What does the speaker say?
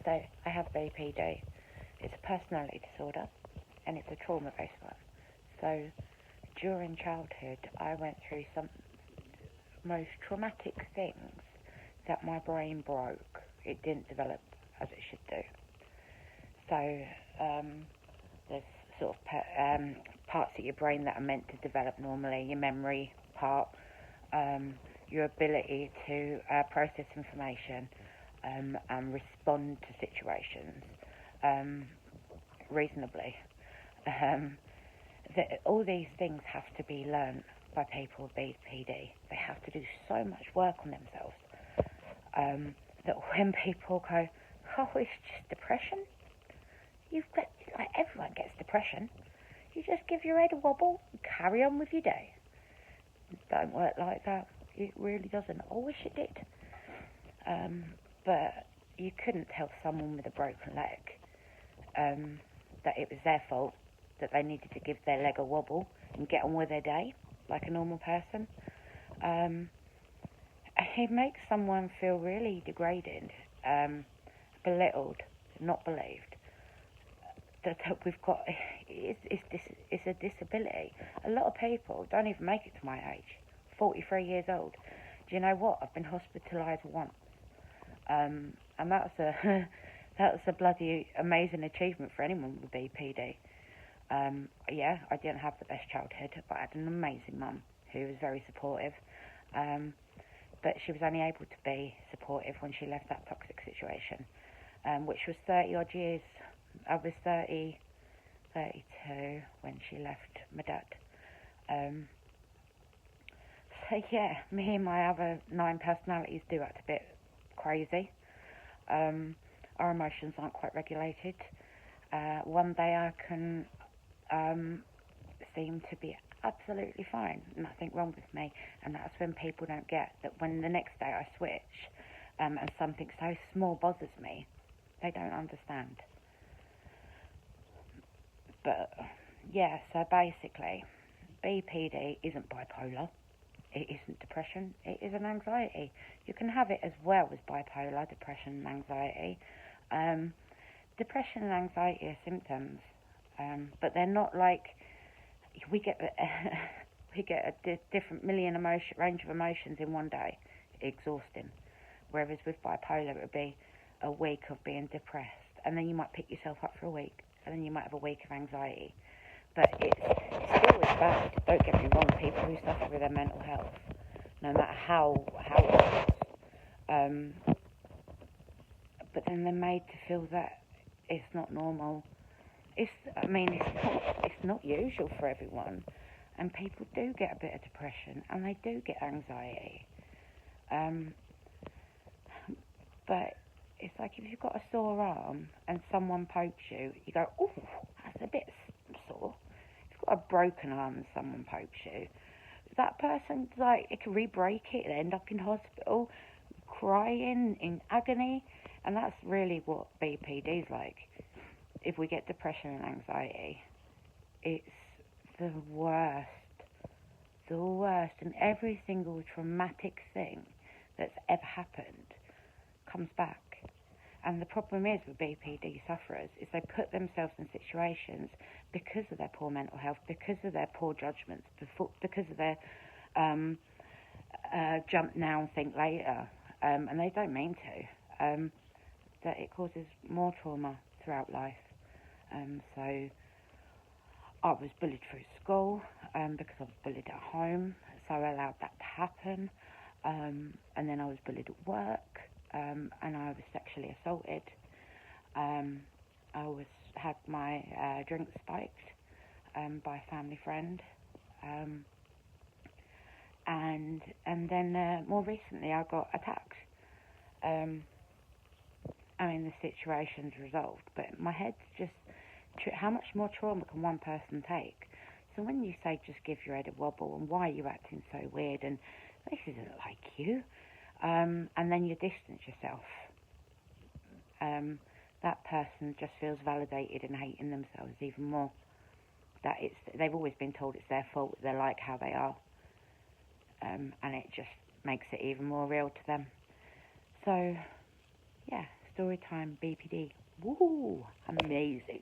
So I have BPD. It's a personality disorder, and it's a trauma-based one. So during childhood, I went through some most traumatic things that my brain broke. It didn't develop as it should do. So there's sort of parts of your brain that are meant to develop normally, your memory part, your ability to process information and respond to situations reasonably. All these things have to be learnt by people with BPD. They have to do so much work on themselves that when people go, oh, it's just depression, everyone gets depression. You just give your head a wobble and carry on with your day. It don't work like that. It really doesn't. I wish it did. But you couldn't tell someone with a broken leg that it was their fault, that they needed to give their leg a wobble and get on with their day like a normal person. It makes someone feel really degraded, belittled, not believed. That we've got, it's a disability. A lot of people don't even make it to my age, 43 years old. Do you know what? I've been hospitalised once. And that's a bloody amazing achievement for anyone with BPD. Yeah, I didn't have the best childhood, but I had an amazing mum who was very supportive. But she was only able to be supportive when she left that toxic situation, which was 30 odd years. I was 32 when she left my dad. So yeah, me and my other 9 personalities do act a bit crazy. Our emotions aren't quite regulated. One day I can seem to be absolutely fine, nothing wrong with me, and that's when people don't get that when the next day I switch and something so small bothers me, they don't understand. But yeah, so basically BPD isn't bipolar, it isn't depression, it is an anxiety. You can have it as well as bipolar, depression and anxiety. Depression and anxiety are symptoms, but they're not like we get a different range of emotions in one day, exhausting. Whereas with bipolar, it would be a week of being depressed, and then you might pick yourself up for a week, and then you might have a week of anxiety. But it's still as bad. Don't get me wrong. People who suffer with their mental health, no matter how it is, but then they're made to feel that it's not normal. It's not usual for everyone, and people do get a bit of depression and they do get anxiety. But it's like if you've got a sore arm and someone pokes you, you go, oh, that's a bit sore. If you've got a broken arm and someone pokes you, that person's like, it can re-break it, they end up in hospital, crying in agony, and that's really what BPD is like. If we get depression and anxiety, it's the worst, and every single traumatic thing that's ever happened comes back. And the problem is with BPD sufferers is they put themselves in situations because of their poor mental health, because of their poor judgments, because of their jump now and think later, and they don't mean to, that it causes more trauma throughout life. So I was bullied through school because I was bullied at home, so I allowed that to happen. And then I was bullied at work, and I was sexually assaulted. I had my drink spiked by a family friend. And then more recently I got attacked. The situation's resolved, but my head's just, how much more trauma can one person take? So when you say just give your head a wobble and why are you acting so weird and this isn't like you, and then you distance yourself, that person just feels validated and hating themselves even more. That they've always been told it's their fault, they're like how they are, and it just makes it even more real to them. So yeah, Storytime BPD. Woohoo! Amazing.